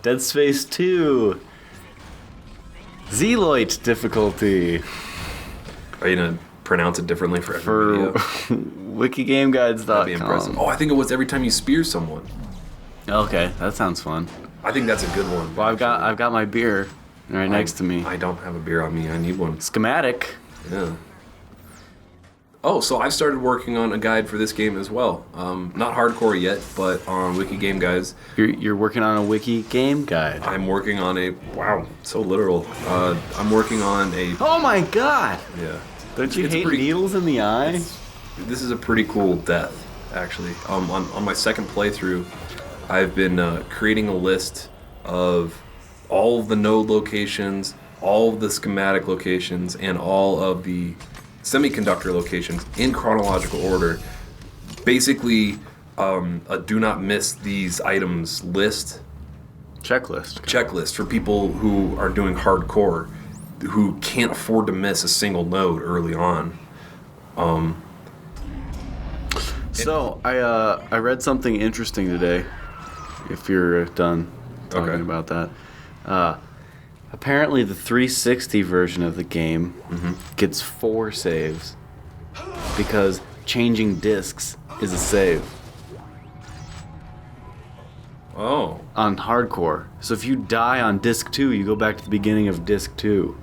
Dead Space 2. Zealoid difficulty. Are you gonna pronounce it differently for every video? WikiGameGuides.com. That'd be impressive. Oh, I think it was every time you spear someone. Okay, that sounds fun. I think that's a good one. Well, I've got my beer right next to me. I don't have a beer on me. I need one. Schematic. Yeah. Oh, so I've started working on a guide for this game as well. Not hardcore yet, but on WikiGameGuides. You're working on a wiki game guide. I'm working on a... Wow, so literal. I'm working on a... Oh my god! Yeah. Don't you It's hate pretty- needles in the eye? This is a pretty cool death, actually. On my second playthrough, I've been creating a list of all of the node locations, all of the schematic locations, and all of the semiconductor locations in chronological order. Basically, a do not miss these items list. Checklist for people who are doing hardcore, who can't afford to miss a single node early on. So I read something interesting today. If you're done talking about that, apparently the 360 version of the game gets 4 saves because changing discs is a save. Oh. On hardcore. So if you die on disc 2, you go back to the beginning of disc 2.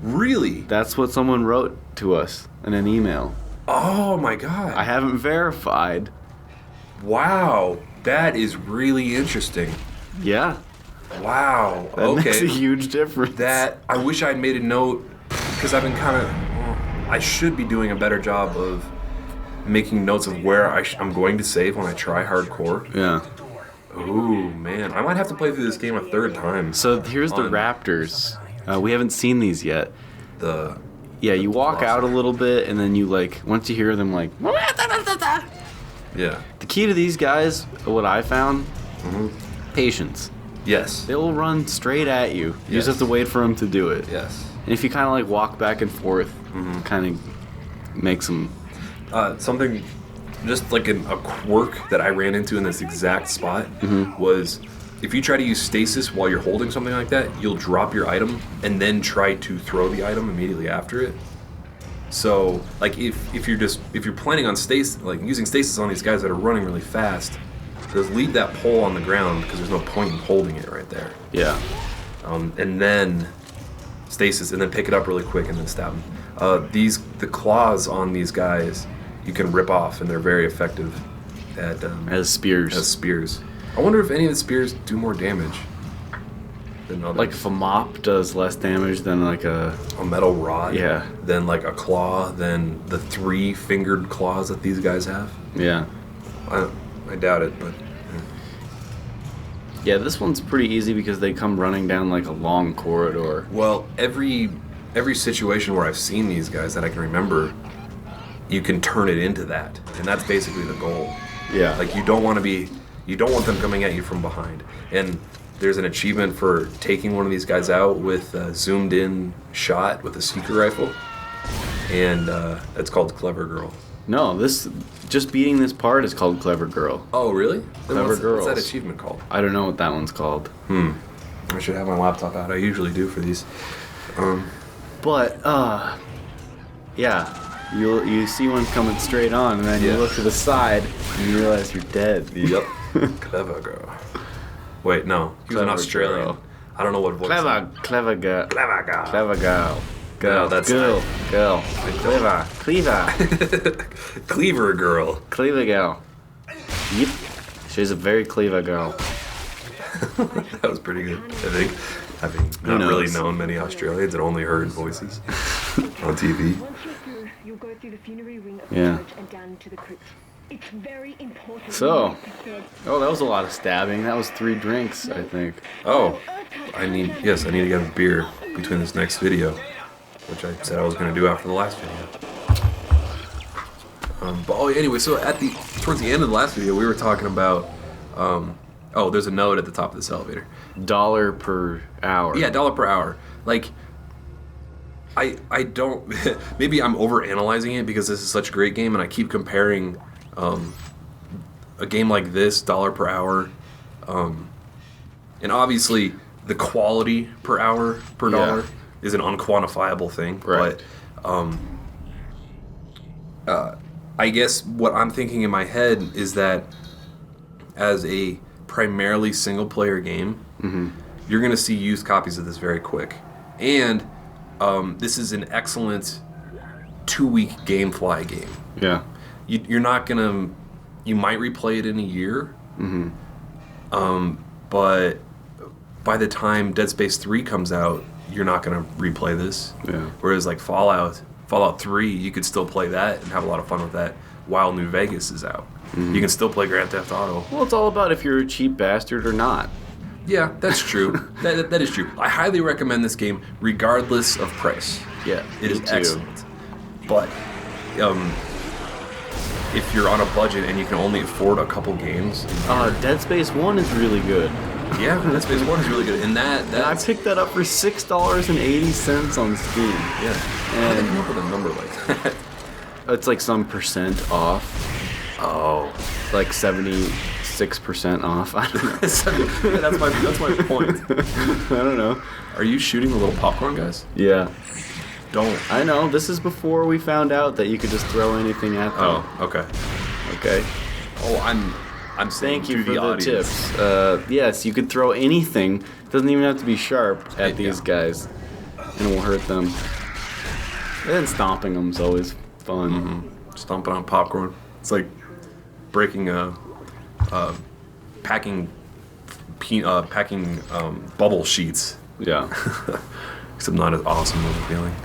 Really? That's what someone wrote to us in an email. Oh my god. I haven't verified. Wow. That is really interesting. Yeah. Wow. That Okay. makes a huge difference. That I wish I'd made a note, because I've been kind of... I should be doing a better job of making notes of where I'm going to save when I try hardcore. Yeah. Ooh, man. I might have to play through this game a third time. So here's the Raptors. We haven't seen these yet. Yeah, you walk out a little bit, and then you, like, once you hear them, like... Yeah. The key to these guys, what I found, patience. Yes. They'll run straight at you. You Yes. just have to wait for them to do it. Yes. And if you kind of, like, walk back and forth, kind of makes them... Something, just like a quirk that I ran into in this exact spot was, if you try to use stasis while you're holding something like that, you'll drop your item and then try to throw the item immediately after it. So, like, if you're planning on using stasis on these guys that are running really fast, just leave that pole on the ground because there's no point in holding it right there. Yeah. And then stasis, and then pick it up really quick and then stab them. The claws on these guys you can rip off, and they're very effective at As spears. I wonder if any of the spears do more damage than others. Like if a mop does less damage than like a metal rod. Yeah. Than like a claw, than the 3-fingered claws that these guys have. Yeah. I doubt it, but. Yeah, this one's pretty easy because they come running down like a long corridor. Well, every situation where I've seen these guys that I can remember, you can turn it into that, and that's basically the goal. Yeah. Like you don't want them coming at you from behind. And there's an achievement for taking one of these guys out with a zoomed in shot with a seeker rifle, and it's called Clever Girl. No, just beating this part is called Clever Girl. Oh, really? Clever Girls. What's that achievement called? I don't know what that one's called. I should have my laptop out. I usually do for these. But yeah, you see one coming straight on, and then you look to the side, and you realize you're dead. Yep. Clever Girl. Wait, no. He was an Clever Australian. Girl. I don't know what voice. Clever girl. Clever Girl. Clever girl. No, that's girl. Clever. Cleaver Girl. Clever girl. Yep. She's a very clever girl. That was pretty good, I think. Having not really known many Australians and only heard voices on TV. You'll go through the funerary ring of Yeah. the church and down to the crypt. It's very important. So, that was a lot of stabbing. That was 3 drinks, I think. Oh, I need to get a beer between this next video, which I said I was going to do after the last video. Anyway, so towards the end of the last video, we were talking about, there's a note at the top of this elevator. $1 per hour. Yeah, $1 per hour. Like, I don't, maybe I'm overanalyzing it because this is such a great game, and I keep comparing a game like this, $1 per hour, And obviously, the quality per hour per Yeah. dollar is an unquantifiable thing. Right. But I guess what I'm thinking in my head is that as a primarily single player game, you're going to see used copies of this very quick. And this is an excellent 2-week GameFly game. Yeah. You're not going to... You might replay it in a year. But by the time Dead Space 3 comes out, you're not going to replay this. Yeah. Whereas like Fallout 3, you could still play that and have a lot of fun with that while New Vegas is out. You can still play Grand Theft Auto. Well, it's all about if you're a cheap bastard or not. Yeah, that's true. that is true. I highly recommend this game regardless of price. Yeah, It is me too. excellent. But if you're on a budget and you can only afford a couple games, Dead Space 1 is really good. yeah, Dead Space 1 is really good. And And I that's... picked that up for $6.80 on Steam. Yeah. How did they come up with a number like that? It's like some percent off. Oh. Like 76% off. I don't know. That's my point. I don't know. Are you shooting the little popcorn guys? Yeah. Don't. I know. This is before we found out that you could just throw anything at them. Oh, okay. Okay. Oh, I'm saying Thank you to for the audience. tips. Yes, you could throw anything. Doesn't even have to be sharp at these Yeah. guys, and it will hurt them. And then stomping them is always fun. Stomping on popcorn. It's like breaking packing bubble sheets. Yeah. Except not as awesome of a feeling.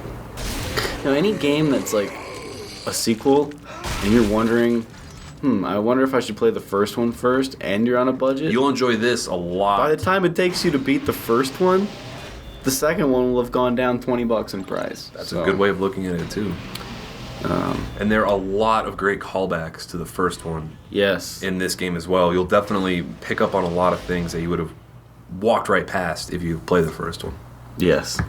Now, any game that's like a sequel, and you're wondering, I wonder if I should play the first one first, and you're on a budget. You'll enjoy this a lot. By the time it takes you to beat the first one, the second one will have gone down $20 in price. That's a good way of looking at it too. And there are a lot of great callbacks to the first one Yes. in this game as well. You'll definitely pick up on a lot of things that you would have walked right past if you played the first one. Yes.